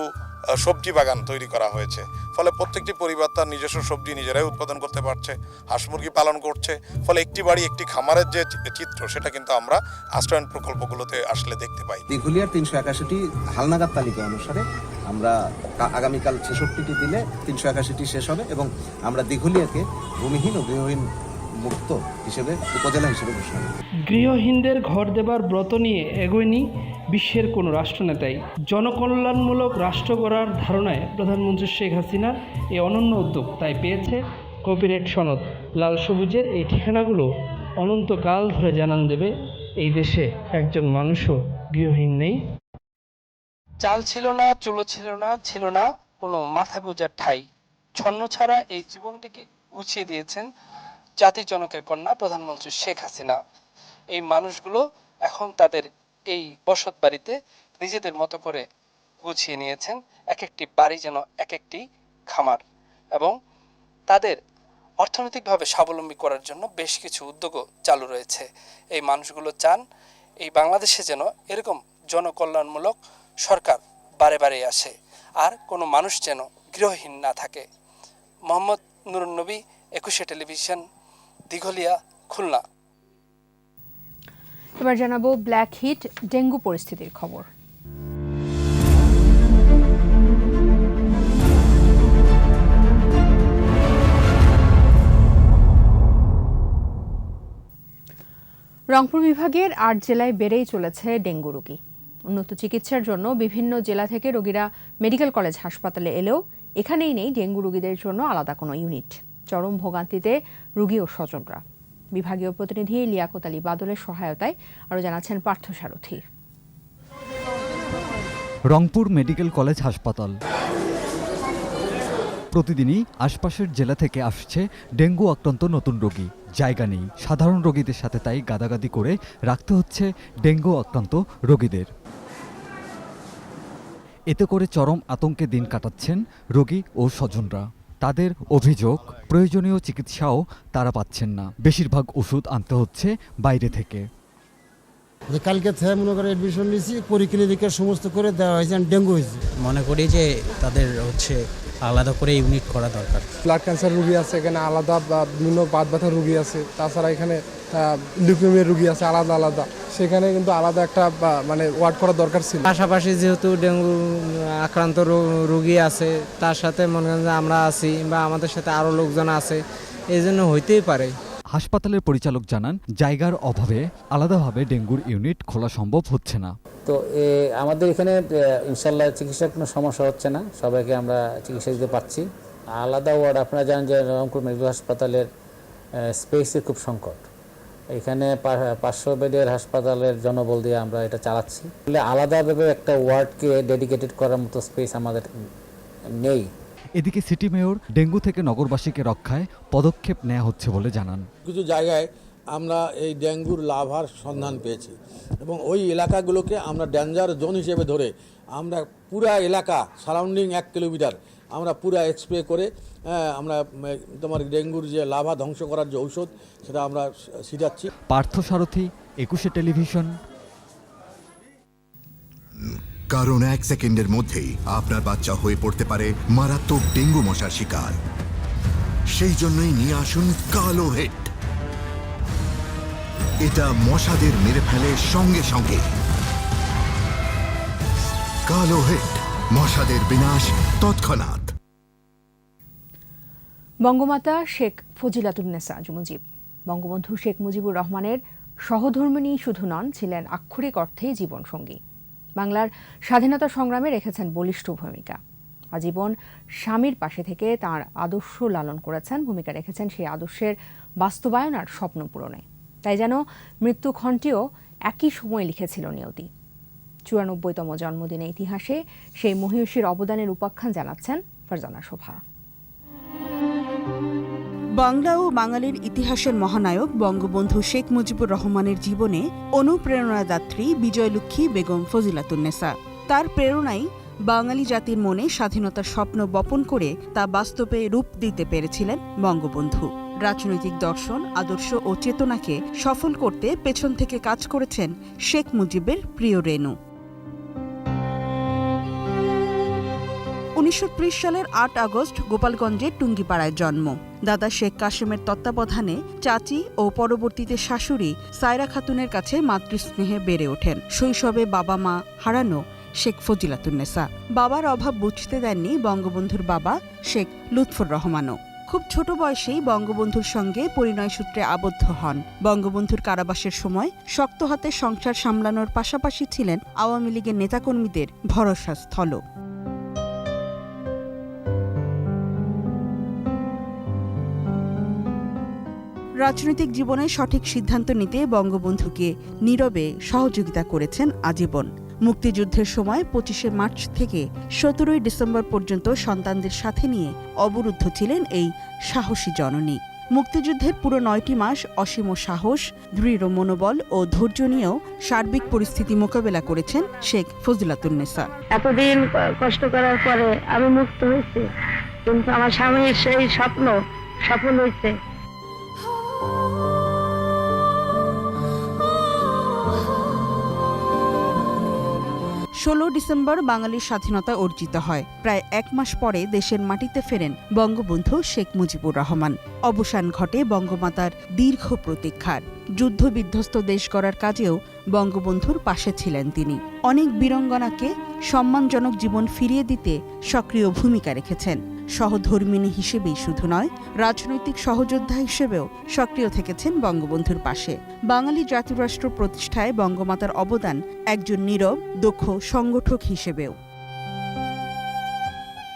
সবজি বাগান তৈরি করা হয়েছে, ফলে প্রত্যেকটি পরিবার তার নিজস্ব সবজি নিজেরাই উৎপাদন করতে পারছে, হাঁস মুরগি পালন করছে। ফলে একটি বাড়ি একটি খামারের যে চিত্র, সেটা কিন্তু আমরা আশ্রয়ণ প্রকল্পগুলোতে আসলে দেখতে পাই। দিঘুলিয়ার 381টি হালনাগাদ তালিকা অনুসারে আমরা আগামীকাল 66টি দিলে 381টি শেষ হবে এবং আমরা দিঘুলিয়াকে ভূমিহীন ও গৃহহীন মুক্ত হিসেবে উপজেলা হিসেবে ঘোষণা করি। গৃহহীনদের ঘর দেবার ব্রত নিয়ে এগোয়নি বিশ্বের কোনো রাষ্ট্রনেতাই। জনকল্যাণমূলক রাষ্ট্র গড়ার ধারণায় প্রধানমন্ত্রী শেখ হাসিনার এই অনন্য উদ্যোগ তাই পেয়েছে কপিরাইট সনদ। লাল সবুজের এই ঠিকানাগুলো অনন্তকাল ধরে জানান দেবে এই দেশে একজন মানুষও গৃহহীন নেই। চাল ছিল না, চুলো ছিল না, ছিল না কোনো মাথা গোঁজার ঠাঁই। ছন্ন ছাড়া এই জীবনটিকে গুছিয়ে দিয়েছেন জাতির জনকের কন্যা প্রধানমন্ত্রী শেখ হাসিনা। এই মানুষগুলো এখন তাদের এই বসত বাড়িতে নিজেদের মতো করে গুছিয়ে নিয়েছেন। এক একটি বাড়ি যেন এক একটি খামার। এবং তাদের অর্থনৈতিকভাবে স্বাবলম্বী করার জন্য বেশ কিছু উদ্যোগও চালু রয়েছে। এই মানুষগুলো চান এই বাংলাদেশে যেন এরকম জনকল্যাণমূলক সরকার বারে বারে আসে, আর কোনো মানুষ যেন গৃহহীন না থাকে। মোহাম্মদ নুরুন নবী, 21 টেলিভিশন, দিঘলিয়া, খুলনা। এবার জানাবো ব্ল্যাক হিট ডেঙ্গু পরিস্থিতির খবর। রংপুর বিভাগের 8 জেলায় বেড়েই চলেছে ডেঙ্গু রোগী। উন্নত চিকিৎসার জন্য বিভিন্ন জেলা থেকে রোগীরা মেডিকেল কলেজ হাসপাতালে এলেও এখানেই নেই ডেঙ্গু রোগীদের জন্য আলাদা কোনো ইউনিট। চরম ভোগান্তিতে রোগী ও স্বজনরা। বিভাগীয় প্রতিনিধি লিয়াকত আলী বাদলের সহায়তায় আরও জানাচ্ছেন পার্থ সারথী। রংপুর মেডিকেল কলেজ হাসপাতাল। প্রতিদিনই আশপাশের জেলা থেকে আসছে ডেঙ্গু আক্রান্ত নতুন রোগী। জায়গা নেই সাধারণ রোগীদের সাথে, তাই গাদাগাদি করে রাখতে হচ্ছে ডেঙ্গু আক্রান্ত রোগীদের। এতে করে চরম আতঙ্কে দিন কাটাচ্ছেন রোগী ও স্বজনরা। তাদের অভিযোগ, প্রয়োজনীয় চিকিৎসাও তারা পাচ্ছেন না। বেশিরভাগ ওষুধ আনতে হচ্ছে বাইরে থেকে। কালকে থেকে মনে করে অ্যাডমিশন নিয়েছি, পরীক্ষা সমস্ত করে দেওয়া হয়েছে, ডেঙ্গু হয়েছে। মনে করি যে তাদের আলাদা করে ইউনিট করা দরকার। ব্লাড ক্যান্সার রোগী আছে এখানে আলাদা, বিভিন্ন বাত ব্যথার রোগী আছে, তাছাড়া এখানে লিউকেমিয়ার রোগী আছে আলাদা আলাদা, সেখানে কিন্তু আলাদা একটা মানে ওয়ার্ড করা দরকার ছিল। পাশাপাশি যেহেতু ডেঙ্গু আক্রান্ত রোগী আছে, তার সাথে মনে করেন যে আমরা আছি বা আমাদের সাথে আরও লোকজন আছে, এই জন্য হইতেই পারে। হাসপাতালের পরিচালক জানান, জায়গার অভাবে আলাদাভাবে ডেঙ্গুর ইউনিট খোলা সম্ভব হচ্ছে না। তো আমাদের এখানে ইনশাল্লাহ চিকিৎসার কোনো সমস্যা হচ্ছে না, সবাইকে আমরা চিকিৎসা দিতে পারছি। আলাদা ওয়ার্ড আপনারা জানেন যে রংপুর মেডিকেল হাসপাতালের স্পেসের খুব সংকট। এখানে 500 বেডের হাসপাতালের জনবল দিয়ে আমরা এটা চালাচ্ছি। আলাদাভাবে একটা ওয়ার্ডকে ডেডিকেটেড করার মতো স্পেস আমাদের নেই। এদিকে সিটি মেয়র ডেঙ্গু থেকে নগরবাসীকে রক্ষায় পদক্ষেপ নেওয়া হচ্ছে বলে জানান। কিছু জায়গায় আমরা এই ডেঙ্গুর লার্ভার সন্ধান পেয়েছি এবং ওই এলাকাগুলোকে আমরা ডেঞ্জার জোন হিসেবে ধরে আমরা পুরা এলাকা সারাউন্ডিং 1 কিলোমিটার আমরা পুরা স্প্রে করে আমরা তোমার ডেঙ্গুর যে লার্ভা ধ্বংস করার যে ঔষধ সেটা আমরা ছিটাচ্ছি। পার্থ সারথী, 21 টেলিভিশন। কারণ 1 সেকেন্ডের মধ্যেই আপনার বাচ্চা হয়ে পড়তে পারে মারাত্মক ডেঙ্গু মশার শিকার। সেই জন্যই নিয়ে আসুন কালো হিট। এটা মশাদের মেরে ফেলে সঙ্গে সঙ্গে। কালো হিট, মশাদের বিনাশ তৎক্ষণাৎ। বঙ্গমাতা শেখ ফজিলাতুন্নেসা মুজিব বঙ্গবন্ধু শেখ মুজিবুর রহমানের সহধর্মিণী শুধু নন, ছিলেন আক্ষরিক অর্থেই জীবনসঙ্গী। বাংলার স্বাধীনতা সংগ্রামে রেখেছেন বলিষ্ঠ ভূমিকা। আজীবন স্বামীর পাশে থেকে তাঁর আদর্শ লালন করেছেন, ভূমিকা রেখেছেন সেই আদর্শের বাস্তবায়ন আর স্বপ্ন পূরণে। তাই যেন মৃত্যুক্ষণটিও একই সময় লিখেছিল নিয়তি। 94তম জন্মদিনে ইতিহাসে সেই মহিষীর অবদানের উপাখ্যান জানাচ্ছেন ফারজানা শোভা। বাংলা ও বাঙালির ইতিহাসের মহানায়ক বঙ্গবন্ধু শেখ মুজিবুর রহমানের জীবনে অনুপ্রেরণাদাত্রী বিজয়লক্ষ্মী বেগম ফজিলাতুন্নেসা। তার প্রেরণাই বাঙালি জাতির মনে স্বাধীনতার স্বপ্ন বপন করে তা বাস্তবে রূপ দিতে পেরেছিলেন বঙ্গবন্ধু। রাজনৈতিক দর্শন, আদর্শ ও চেতনাকে সফল করতে পেছন থেকে কাজ করেছেন শেখ মুজিবের প্রিয় রেণু। 1930 সালের 8 আগস্ট গোপালগঞ্জের টুঙ্গিপাড়ায় জন্ম। দাদা শেখ কাশেমের তত্ত্বাবধানে চাচি ও পরবর্তীতে শাশুড়ি সায়রা খাতুনের কাছে মাতৃস্নেহে বেড়ে ওঠেন। শৈশবে বাবা মা হারানো শেখ ফজিলাতুন্নেসা। বাবার অভাব বুঝতে দেননি বঙ্গবন্ধুর বাবা শেখ লুৎফর রহমানও। খুব ছোট বয়সেই বঙ্গবন্ধুর সঙ্গে পরিণয় সূত্রে আবদ্ধ হন। বঙ্গবন্ধুর কারাবাসের সময় শক্ত হাতে সংসার সামলানোর পাশাপাশি ছিলেন আওয়ামী লীগের নেতাকর্মীদের ভরসাস্থল। রাজনৈতিক জীবনে সঠিক সিদ্ধান্ত নিতে বঙ্গবন্ধুকে নীরবে সহযোগিতা করেছেন আজীবন। মুক্তিযুদ্ধের সময় 25শে মার্চ থেকে 17ই ডিসেম্বর পর্যন্ত সন্তানদের সাথে নিয়ে অবরুদ্ধ ছিলেন এই সাহসী জননী। মুক্তিযুদ্ধের পুরো 9টি মাস অসীম সাহস, দৃঢ় মনোবল ও ধৈর্য নিয়েও সার্বিক পরিস্থিতি মোকাবেলা করেছেন শেখ ফজিলাতুন্নেসা। এতদিন কষ্ট করার পরে আমি মুক্ত হয়েছি, কিন্তু আমার স্বামীর সেই স্বপ্ন সফল হয়েছে। 16 ডিসেম্বর বাঙালির স্বাধীনতা অর্জিত হয়। প্রায় 1 মাস পরে দেশের মাটিতে ফেরেন বঙ্গবন্ধু শেখ মুজিবুর রহমান। অবসান ঘটে বঙ্গমাতার দীর্ঘ প্রতীক্ষার। যুদ্ধবিধ্বস্ত দেশ গড়ার কাজেও বঙ্গবন্ধুর পাশে ছিলেন তিনি। অনেক বীরাঙ্গনাকে সম্মানজনক জীবন ফিরিয়ে দিতে সক্রিয় ভূমিকা রেখেছেন। সহধর্মিণী হিসেবেই শুধু নয়, রাজনৈতিক সহযোদ্ধা হিসেবেও সক্রিয় থেকেছেন বঙ্গবন্ধুর পাশে। বাঙালি জাতিরাষ্ট্র প্রতিষ্ঠায় বঙ্গমাতার অবদান একজন নীরব দক্ষ সংগঠক হিসেবেও।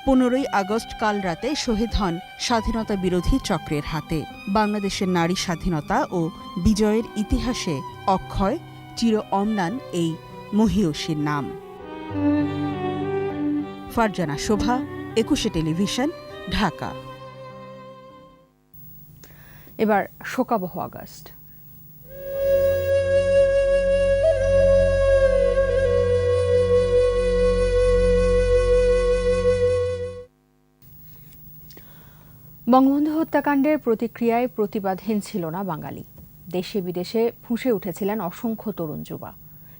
15ই আগস্ট কাল রাতে শহীদ হন স্বাধীনতা বিরোধী চক্রের হাতে। বাংলাদেশের নারী স্বাধীনতা ও বিজয়ের ইতিহাসে অক্ষয় চির অম্লান এই মহীয়সীর নাম। ফারজানা শোভা, 21 টেলিভিশন, ঢাকা। এবার শোকাবহ আগস্ট। বঙ্গবন্ধু হত্যাকাণ্ডের প্রতিক্রিয়ায় প্রতিবাদহীন ছিল না বাঙালি। দেশে বিদেশে ফুঁসে উঠেছিলেন অসংখ্য তরুণ যুবা।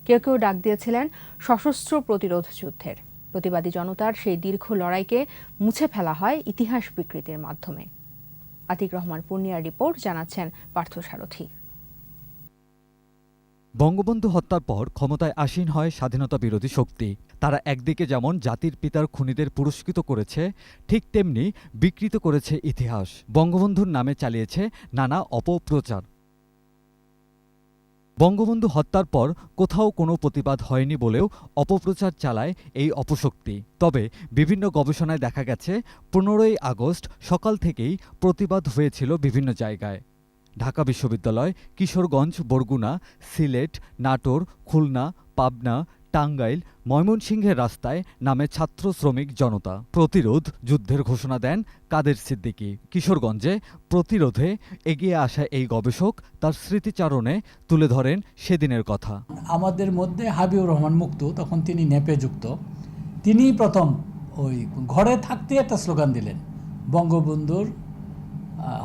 কেউ কেউ ডাক দিয়েছিলেন সশস্ত্র প্রতিরোধ যুদ্ধের। প্রতিবাদী জনতার সেই দীর্ঘ লড়াইকে মুছে ফেলা হয় ইতিহাস বিকৃতির মাধ্যমে। আতিক রহমান পূর্ণিয়ার রিপোর্ট, জানাচ্ছেন পার্থসারথী। বঙ্গবন্ধু হত্যার পর ক্ষমতায় আসীন হয় স্বাধীনতা বিরোধী শক্তি। তারা একদিকে যেমন জাতির পিতার খুনিদের পুরস্কৃত করেছে, ঠিক তেমনি বিকৃত করেছে ইতিহাস। বঙ্গবন্ধুর নামে চালিয়েছে নানা অপপ্রচার। বঙ্গবন্ধু হত্যার পর কোথাও কোনো প্রতিবাদ হয়নি বলেও অপপ্রচার চালায় এই অপশক্তি। তবে বিভিন্ন গবেষণায় দেখা গেছে 15ই আগস্ট সকাল থেকেই প্রতিবাদ হয়েছিল বিভিন্ন জায়গায়। ঢাকা বিশ্ববিদ্যালয়, কিশোরগঞ্জ, বরগুনা, সিলেট, নাটোর, খুলনা, পাবনা, টাঙ্গাইল, ময়মনসিংহের রাস্তায় নামে ছাত্র শ্রমিক জনতা। প্রতিরোধ যুদ্ধের ঘোষণা দেন কাদের সিদ্দিকী। কিশোরগঞ্জে প্রতিরোধে এগিয়ে আসা এই গবেষক তার স্মৃতিচারণে তুলে ধরেন সেদিনের কথা। আমাদের মধ্যে হাবিবুর রহমান মুক্ত, তখন তিনি নেপে যুক্ত, তিনি প্রথম ওই ঘরে থাকতে একটা স্লোগান দিলেন, বঙ্গবন্ধুর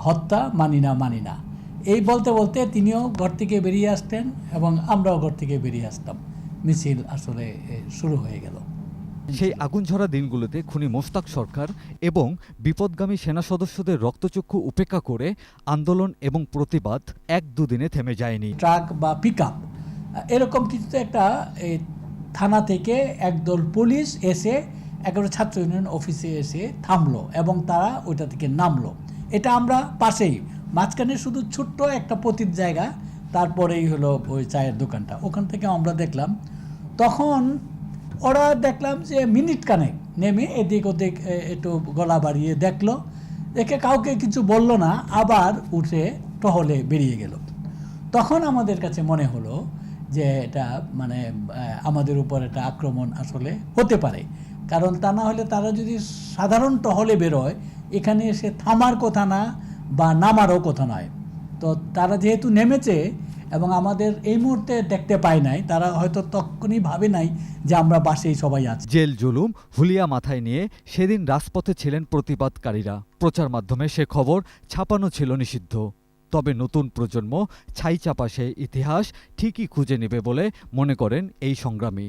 হত্যা মানি না মানি না। এই বলতে বলতে তিনিও ঘর থেকে বেরিয়ে আসতেন এবং আমরাও ঘর থেকে বেরিয়ে আসতাম। মিছিল আসলে শুরু হয়ে গেল। সেই আগুনঝরা দিনগুলোতে খুনি মোশতাক সরকার এবং বিপদগামী সেনা সদস্যদের রক্তচক্ষু উপেক্ষা করে আন্দোলন এবং প্রতিবাদ 1-2 দিনে থেমে যায়নি। ট্রাক বা পিকআপ এরকম কিছু একটা থানা থেকে একদল পুলিশ এসে একেবারে ছাত্র ইউনিয়ন অফিসে এসে থামলো এবং তারা ওইটা থেকে নামলো। এটা আমরা পাশেই, মাঝখানে শুধু ছোট্ট একটা পতিত জায়গা, তারপরেই হলো ওই চায়ের দোকানটা। ওখান থেকে আমরা দেখলাম, তখন ওরা দেখলাম যে মিনিট কানেক নেমে এদিক ওদিক একটু গলা বাড়িয়ে দেখলো, দেখে কাউকে কিছু বলল না, আবার উঠে টহলে বেরিয়ে গেল। তখন আমাদের কাছে মনে হলো যে এটা মানে আমাদের উপর একটা আক্রমণ আসলে হতে পারে, কারণ তা না হলে তারা যদি সাধারণ টহলে বেরোয়, এখানে এসে থামার কথা না বা নামারও কথা নয়। তো তারা যেহেতু নেমেছে এবং আমাদের এই মুহূর্তে দেখতে পায় নাই, তারা হয়তো তখনই ভাবে নাই যে আমরা বাসেই সবাই আছি। জেল জুলুম হুলিয়া মাথায় নিয়ে সেদিন রাজপথে ছিলেন প্রতিবাদকারীরা। প্রচার মাধ্যমে সে খবর ছাপানো ছিল নিষিদ্ধ। তবে নতুন প্রজন্ম ছাই চাপা সে ইতিহাস ঠিকই খুঁজে নেবে বলে মনে করেন এই সংগ্রামী।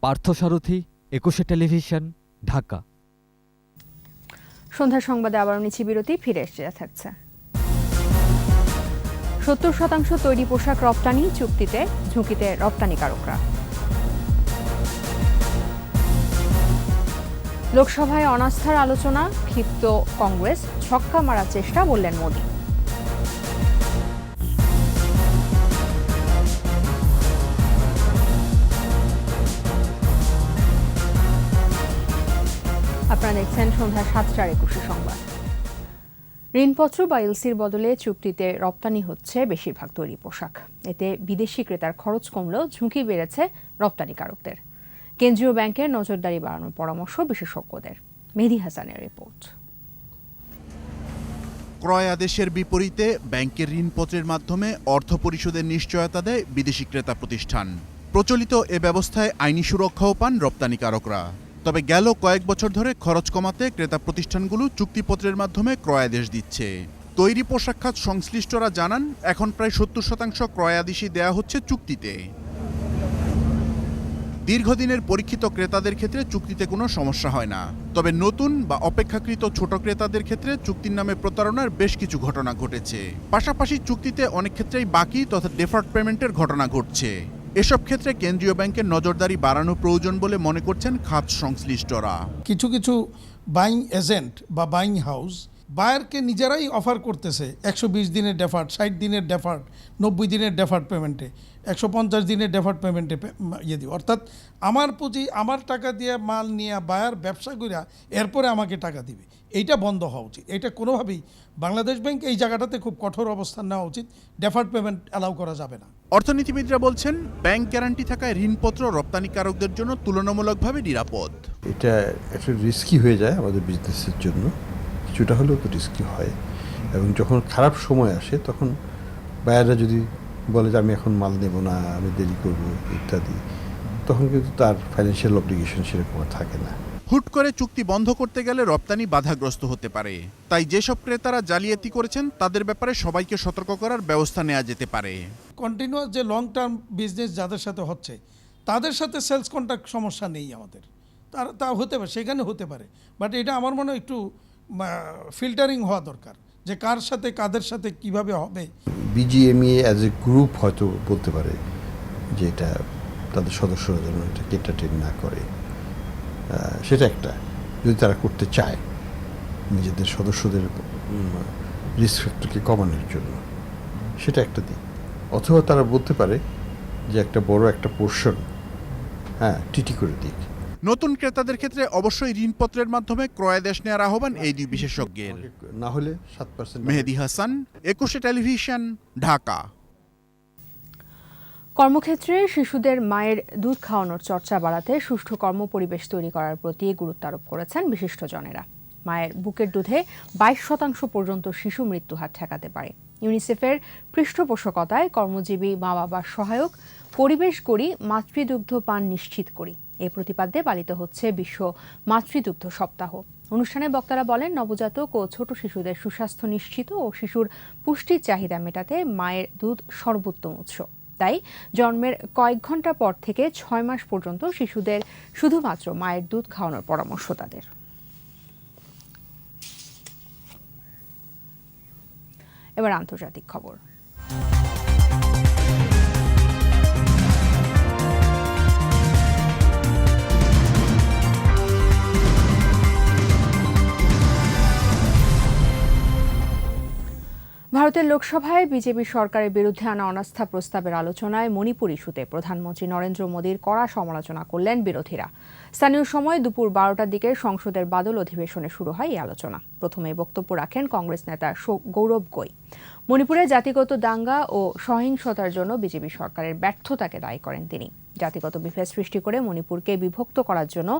পার্থসারথী, 21 টেলিভিশন, ঢাকা। সন্ধ্যা সংবাদে আবার নিচ্ছি বিরতি, ফিরে এসে থাকছে। 70% তৈরি পোশাক রপ্তানি চুক্তিতে ঝুঁকিতে রপ্তানিকারকরা। লোকসভায় অনাস্থার আলোচনা, ক্ষিপ্ত কংগ্রেস, ছক্কা মারার চেষ্টা বললেন মোদি। আপনারা দেখছেন সন্ধ্যা 7টার 21 সংবাদ। ঋণপত্র বা এলসির বদলে চুক্তিতে রপ্তানি হচ্ছে বেশিরভাগ তৈরি পোশাক। এতে বিদেশি ক্রেতার খরচ কমলেও ঝুঁকি বেড়েছে রপ্তানিকারকদের। কেন্দ্রীয় ব্যাংকের নজরদারি বাড়ানোর পরামর্শ বিশেষজ্ঞদের। মেহেদী হাসানের রিপোর্ট। ক্রয় আদেশের বিপরীতে ব্যাংকের ঋণপত্রের মাধ্যমে অর্থ পরিশোধের নিশ্চয়তা দেয় বিদেশি ক্রেতা প্রতিষ্ঠান। প্রচলিত এ ব্যবস্থায় আইনি সুরক্ষাও পান রপ্তানিকারকরা। তবে গেল কয়েক বছর ধরে খরচ কমাতে ক্রেতা প্রতিষ্ঠানগুলো চুক্তিপত্রের মাধ্যমে ক্রয়াদেশ দিচ্ছে। তৈরি পোশাক খাত সংশ্লিষ্টরা জানান, এখন প্রায় 70% ক্রয়াদেশই দেয়া হচ্ছে চুক্তিতে। দীর্ঘদিনের পরীক্ষিত ক্রেতাদের ক্ষেত্রে চুক্তিতে কোনো সমস্যা হয় না, তবে নতুন বা অপেক্ষাকৃত ছোট ক্রেতাদের ক্ষেত্রে চুক্তির নামে প্রতারণার বেশ কিছু ঘটনা ঘটেছে। পাশাপাশি চুক্তিতে অনেক ক্ষেত্রেই বাকি তথা ডেফার্ড পেমেন্টের ঘটনা ঘটছে। এসব ক্ষেত্রে কেন্দ্রীয় ব্যাংকের নজরদারি বাড়ানো প্রয়োজন বলে মনে করছেন খাত সংশ্লিষ্টরা। কিছু কিছু বাইং এজেন্ট বা বাইং হাউস বায়ারকে নিজেরাই অফার করতেছে 120 দিনের ডেফার্ট, 60 দিনের ডেফার্ট, 90 দিনের ডেফার্ট পেমেন্টে, 150 দিনের ডেফার্ট পেমেন্টে দিব। অর্থাৎ আমার পুঁজি, আমার টাকা দিয়ে মাল নিয়ে বায়ার ব্যবসা করিয়া এরপরে আমাকে টাকা দিবে। এইটা বন্ধ হওয়া উচিত। এটা কোনোভাবেই বাংলাদেশ ব্যাংক এই জায়গাটাতে খুব কঠোর অবস্থান নেওয়া উচিত। ডেফার্ট পেমেন্ট অ্যালাউ করা যাবে না। অর্থনীতিবিদরা বলছেন, ব্যাংক গ্যারান্টি থাকায় ঋণপত্র রপ্তানিকারকদের জন্য তুলনামূলকভাবে নিরাপদ। এটা একটা রিস্কি হয়ে যায় আমাদের বিজনেসের জন্য, কিছুটা হলেও তো রিস্কি হয়। এবং যখন খারাপ সময় আসে তখন বায়াররা যদি বলে যে আমি এখন মাল নেব না, আমি দেরি করব ইত্যাদি, তখন কিন্তু তার ফাইন্যান্সিয়াল অব্লিগেশন সেরকম থাকে না। হুট করে চুক্তি বন্ধ করতে গেলে রপ্তানি বাধাগ্রস্ত হতে পারে। তাই যেসব ক্রেতারা জালিয়াতি করেছেন তাদের ব্যাপারে সবাইকে সতর্ক করার ব্যবস্থা নেওয়া যেতে পারে। কন্টিনিউয়াস যে লং টার্ম বিজনেস যাদের সাথে হচ্ছে তাদের সাথে সেলস কন্ট্রাক্ট সমস্যা নেই আমাদের, তা হতে পারে, সেখানে হতে পারে। বাট এটা আমার মনে হয় একটু ফিল্টারিং হওয়া দরকার, যে কার সাথে কাদের সাথে কিভাবে হবে। বিজিএমইএ অ্যাজ এ গ্রুপ হয়তো বলতে পারে যে এটা তাদের সদস্যরা যেন এটা এন্টারটেইন না করে, সেটা একটা, যদি তারা করতে চায় নিজেদের সদস্যদের রিস্ক ফ্যাক্টরকে কমানোর জন্য, সেটা একটা দিক। অথবা তারা বলতে পারে যে একটা বড় একটা পোর্শন টিটি করে দিক। নতুন ক্রেতাদের ক্ষেত্রে অবশ্যই ঋণপত্রের মাধ্যমে ক্রয়াদেশ নেওয়ার আহ্বান এই দুই বিশেষজ্ঞের। না হলে 7%। মেহেদী হাসান, 21 টেলিভিশন, ঢাকা। কর্মক্ষেত্রে শিশুদের মায়ের দুধ খাওয়ানোর চর্চা বাড়াতে সুষ্ঠু কর্মপরিবেশ তৈরি করার প্রতি গুরুত্ব আরোপ করেছেন বিশিষ্টজনেরা। মায়ের বুকের দুধে 22% পর্যন্ত শিশু মৃত্যুহার ঠেকাতে পারে। ইউনিসেফের পৃষ্ঠপোষকতায় কর্মজীবী মা বাবার সহায়ক পরিবেশ গড়ি মাতৃদুগ্ধ পান নিশ্চিত করি এই প্রতিপাদ্যে পালিত হচ্ছে বিশ্ব মাতৃদুগ্ধ সপ্তাহ। অনুষ্ঠানে বক্তারা বলেন, নবজাতক ও ছোট শিশুদের সুস্বাস্থ্য নিশ্চিত ও শিশুর পুষ্টির চাহিদা মেটাতে মায়ের দুধ সর্বোত্তম উৎস। তাই জন্মের কয়েক ঘন্টা পর থেকে 6 মাস পর্যন্ত শিশুদের শুধুমাত্র মায়ের দুধ খাওয়ানোর পরামর্শ তাদের। এবার আন্তর্জাতিক খবর। ভারতের লোকসভায় বিজেপি সরকারের বিরুদ্ধে আনা অনাস্থা প্রস্তাবের আলোচনায় মণিপুর ইস্যুতে প্রধানমন্ত্রী নরেন্দ্র মোদীর কড়া সমালোচনা করলেন বিরোধীরা। স্থানীয় সময় দুপুর 12টার দিকে সংসদের বাদল অধিবেশনে শুরু হয় এই আলোচনা। প্রথমে বক্তব্য রাখেন কংগ্রেস নেতা গৌরব গৈ। মণিপুরে জাতিগত দাঙ্গা ও সহিংসতার জন্য বিজেপি সরকারের ব্যর্থতাকে দায়ী করেন তিনি। জাতিগত বিভেদ সৃষ্টি করে মণিপুরকে বিভক্ত করার জন্য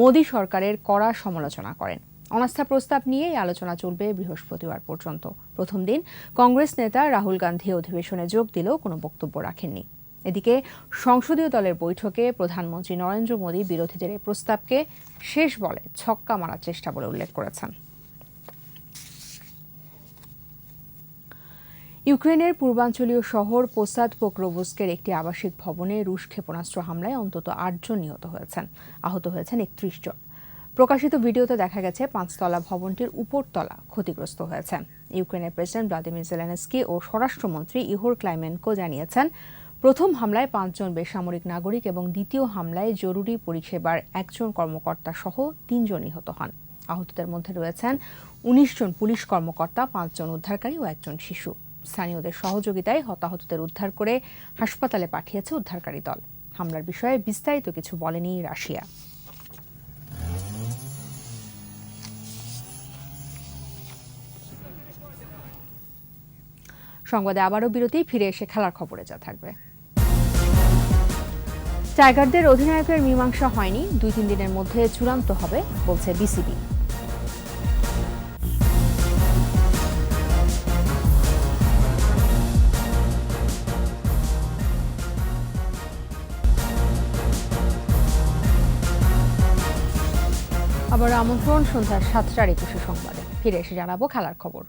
মোদী সরকারের কড়া সমালোচনা করেন। অনাস্থা প্রস্তাব নিয়ে এই আলোচনা চলবে বৃহস্পতিবার পর্যন্ত। প্রথম দিন কংগ্রেস নেতা রাহুল গান্ধী অধিবেশনে যোগ দিলেও কোনো বক্তব্য রাখেননি। এদিকে সংসদীয় দলের বৈঠকে প্রধানমন্ত্রী নরেন্দ্র মোদী বিরোধীদের এই প্রস্তাবকে শেষ বলে ছক্কা মারার চেষ্টা বলে উল্লেখ করেছেন। ইউক্রেনের পূর্বাঞ্চলীয় শহর পোসাদ পোক্রোভস্কের একটি আবাসিক ভবনে রুশ ক্ষেপণাস্ত্র হামলায় অন্তত 8 জন নিহত হয়েছেন, আহত হয়েছেন 31 জন। প্রকাশিত ভিডিওতে দেখা গেছে 5তলা ভবনটির উপরতলা ক্ষতিগ্রস্ত হয়েছে। ইউক্রেনের প্রেসিডেন্ট ভ্লাদিমির জেলেনস্কি ও স্বরাষ্ট্রমন্ত্রী ইহোর ক্লাইমেনকো জানিয়েছেন, প্রথম হামলায় 5 জন বেসামরিক নাগরিক এবং দ্বিতীয় হামলায় জরুরি পরিষেবার 1 জন কর্মকর্তা সহ 3 জন নিহত হন। আহতদের মধ্যে রয়েছেন 19 জন পুলিশ কর্মকর্তা, 5 জন উদ্ধারকারী ও 1 জন শিশু। স্থানীয়দের সহযোগিতায় হতাহতদের উদ্ধার করে হাসপাতালে পাঠিয়েছে উদ্ধারকারী দল। হামলার বিষয়ে বিস্তারিত কিছু বলেনি রাশিয়া। সংবাদে আবারও বিরতি, ফিরে এসে খেলার খবরে যা থাকবে। টাইগারদের অধিনায়কের মীমাংসা হয়নি, 2-3 দিনের মধ্যে চূড়ান্ত হবে বলছে বিসিবি। আবার আমন্ত্রণ সন্ধ্যা 7টার 21 সংবাদে। ফিরে এসে জানাবো খেলার খবর।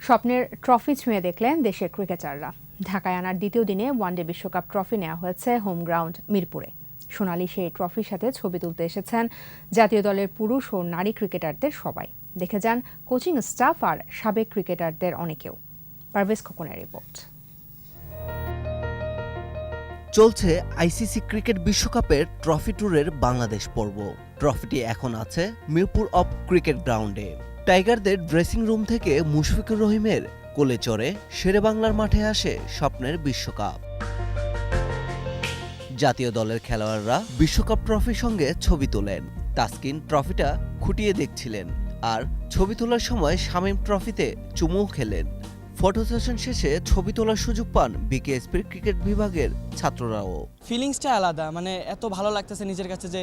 স্বপ্নের ট্রফি ছুঁয়ে দেখলেন দেশের ক্রিকেটাররা। ঢাকায় আনার দ্বিতীয় দিনে ওয়ানডে বিশ্বকাপ ট্রফি নেওয়া হয়েছে হোম গ্রাউন্ড মিরপুরে। সোনালী সেই ট্রফির সাথে ছবি তুলতে এসেছেন জাতীয় দলের পুরুষ ও নারী ক্রিকেটারদের সবাই। দেখে যান কোচিং স্টাফ আর সাবেক ক্রিকেটারদের অনেকেও। পারভেজ খোকনের রিপোর্ট। চলছে আইসিসি ক্রিকেট বিশ্বকাপের ট্রফি ট্যুরের বাংলাদেশ পর্ব। ট্রফিটি এখন আছে মিরপুর অফ ক্রিকেট গ্রাউন্ডে। টাইগারদের ড্রেসিং রুম থেকে মুশফিকুর রহিমের কোলে চড়ে শেরেবাংলার মাঠে আসে স্বপ্নের বিশ্বকাপ। জাতীয় দলের খেলোয়াড়রা বিশ্বকাপ ট্রফির সঙ্গে ছবি তোলেন। তাসকিন ট্রফিটা খুঁটিয়ে দেখছিলেন, আর ছবি তোলার সময় শামীম ট্রফিতে চুমু খেলেন। ফটো সেশন শেষে ছবি তোলার সুযোগ পান বিকেএসপির ক্রিকেট বিভাগের ছাত্ররাও। ফিলিংসটা আলাদা, মানে এত ভালো লাগতেছে নিজের কাছে যে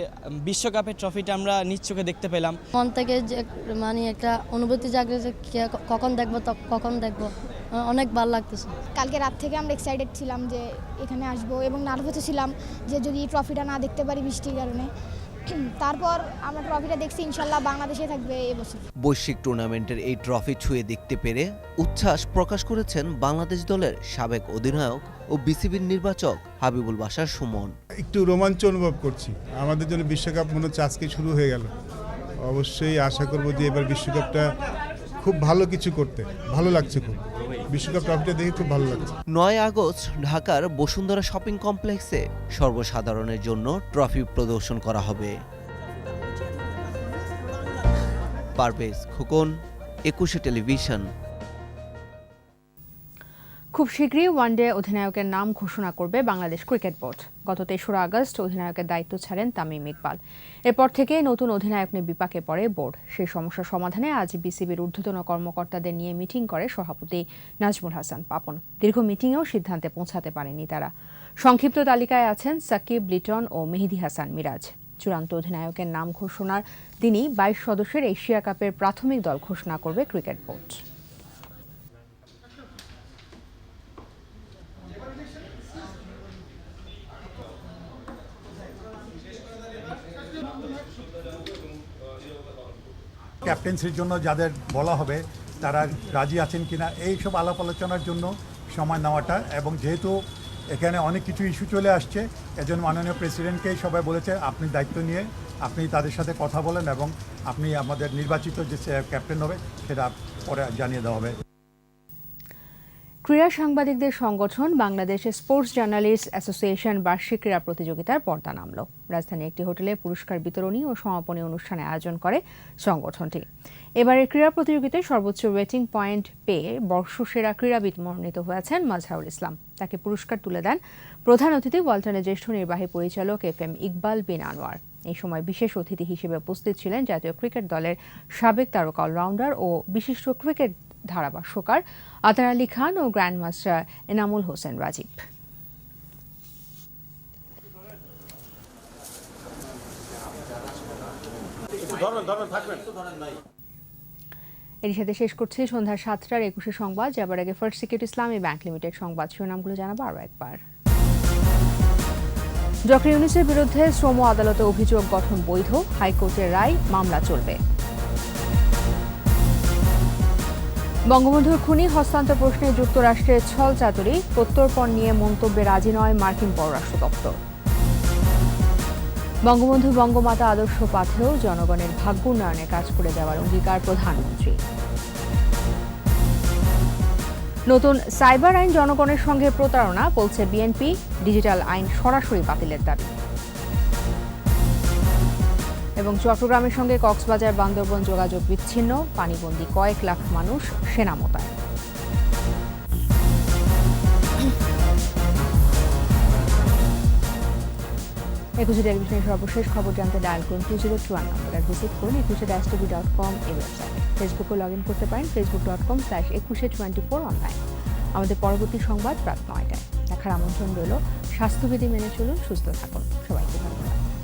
বিশ্বকাপের ট্রফিটা আমরা নিজ চোখে দেখতে পেলাম। মন থেকে যে মানে একটা অনুভূতি জাগে যে কখন দেখবো অনেক ভালো লাগতেছে। কালকে রাত থেকে আমরা এক্সাইটেড ছিলাম যে এখানে আসবো, এবং নার্ভাসও ছিলাম যে যদি ট্রফিটা না দেখতে পারি বৃষ্টির কারণে। তারপর আমরা ট্রফিটা দেখছি, ইনশাল্লাহ বাংলাদেশে থাকবে এবছর। বৈশ্বিক টুর্নামেন্টের এই ট্রফি ছুঁয়ে দেখতে পেরে উচ্ছ্বাস প্রকাশ করেছেন বাংলাদেশ দলের সাবেক অধিনায়ক ও বিসিবির নির্বাচক হাবিবুল বাশার সুমন। একটু রোমাঞ্চ অনুভব করছি। আমাদের জন্য বিশ্বকাপ মনে হচ্ছে আজকে শুরু হয়ে গেল। অবশ্যই আশা করব যে এবার বিশ্বকাপটা খুব ভালো কিছু করতে। ভালো লাগছে খুব, বিশ্বকাপ ট্রফিটা দেখে খুব ভালো লাগছে। 9 আগস্ট ঢাকার বসুন্ধরা শপিং কমপ্লেক্সে সর্বসাধারণের জন্য ট্রফি প্রদর্শন করা হবে। পারভেজ খোকন, 21 টেলিভিশন। খুব শীঘ্রই ওয়ানডে অধিনায়কের নাম ঘোষণা করবে বাংলাদেশ ক্রিকেট বোর্ড। গত 3রা আগস্ট অধিনায়কের দায়িত্ব ছাড়েন তামিম ইকবাল। এরপর থেকে নতুন অধিনায়ক নিয়ে বিপাকে পড়ে বোর্ড। সেই সমস্যা সমাধানে আজ বিসিবির ঊর্ধ্বতন কর্মকর্তাদের নিয়ে মিটিং করে সভাপতি নাজমুল হাসান পাপন। দীর্ঘ মিটিংয়েও সিদ্ধান্তে পৌঁছাতে পারেনি তারা। সংক্ষিপ্ত তালিকায় আছেন সাকিব, লিটন ও মেহেদী হাসান মিরাজ। চূড়ান্ত অধিনায়কের নাম ঘোষণার দিনই 22 সদস্যের এশিয়া কাপের প্রাথমিক দল ঘোষণা করবে ক্রিকেট বোর্ড। ক্যাপ্টেন্সির জন্য যাদের বলা হবে তারা রাজি আছেন কিনা, এই সব আলাপ আলোচনার জন্য সময় নেওয়াটা। এবং যেহেতু এখানে অনেক কিছু ইস্যু চলে আসছে, এজন্য মাননীয় প্রেসিডেন্টকেই সবাই বলেছে আপনি দায়িত্ব নিয়ে আপনি তাদের সাথে কথা বলেন এবং আপনি আমাদের নির্বাচিত যে ক্যাপ্টেন হবে সেটা পরে জানিয়ে দেওয়া হবে। ক্রীড়া সাংবাদিকদের সংগঠন বাংলাদেশ স্পোর্টস জার্নালিস্ট অ্যাসোসিয়েশন বার্ষিক ক্রীড়া প্রতিযোগিতার পর্দা নামল। রাজধানীর একটি হোটেলে পুরস্কার বিতরণী ও সমাপনী অনুষ্ঠানে আয়োজন করে সংগঠনটি। এবারের ক্রীড়া প্রতিযোগিতায় সর্বোচ্চ রেটিং পয়েন্ট পেয়ে বর্ষসেরা ক্রীড়াবিদ মনোনীত হয়েছেন মাজহারুল ইসলাম। তাকে পুরস্কার তুলে দেন প্রধান অতিথি ওয়ালটনের জ্যেষ্ঠ নির্বাহী পরিচালক FM ইকবাল বিন আনোয়ার। এই সময় বিশেষ অতিথি হিসেবে উপস্থিত ছিলেন জাতীয় ক্রিকেট দলের সাবেক তারকা অলরাউন্ডার ও বিশিষ্ট ক্রিকেট ধারাভাষ্যকার আতার আলী খান ও গ্র্যান্ডমাস্টার এনামুল হোসেন রাজীব। এর সাথে শেষ করছি সন্ধ্যা 7টার 21 সংবাদ। যাবার আগে ফার্স্ট সিকিউরিটি ইসলামী ব্যাংক লিমিটেড সংবাদ শিরোনামগুলো জানাবো আরও একবার। ডক্টর ইউনূসের বিরুদ্ধে শ্রম আদালতে অভিযোগ গঠন বৈধ, হাইকোর্টের রায়, মামলা চলবে। বঙ্গবন্ধুর খুনি হস্তান্তর প্রশ্নে যুক্তরাষ্ট্রের ছল চাতুরি, প্রত্যর্পণ নিয়ে মন্তব্যে রাজি নয় মার্কিন পররাষ্ট্র দপ্তর। বঙ্গবন্ধু বঙ্গমাতা আদর্শ পাথেও জনগণের ভাগ্য উন্নয়নে কাজ করে যাওয়ার অঙ্গীকার প্রধানমন্ত্রী। নতুন সাইবার আইন জনগণের সঙ্গে প্রতারণা, বলছে বিএনপি। ডিজিটাল আইন সরাসরি বাতিলের দাবি। এবং চট্টগ্রামের সঙ্গে কক্সবাজার বান্দরবন যোগাযোগ বিচ্ছিন্ন, পানিবন্দী কয়েক লাখ মানুষ, সেনা মোতায়েন। একুশে টেলিভিশনের সর্বশেষ খবর জানতে ডায়াল করুন 2021 নম্বর আর ভিজিট করুন 21tv.com এই ওয়েবসাইট। ফেসবুকে লগ ইন করতে পারেন facebook.com/2124 অনলাইন। আমাদের পরবর্তী সংবাদ রাত 9টায় দেখার আমন্ত্রণ রইল। স্বাস্থ্যবিধি মেনে চলুন, সুস্থ থাকুন। সবাইকে ধন্যবাদ।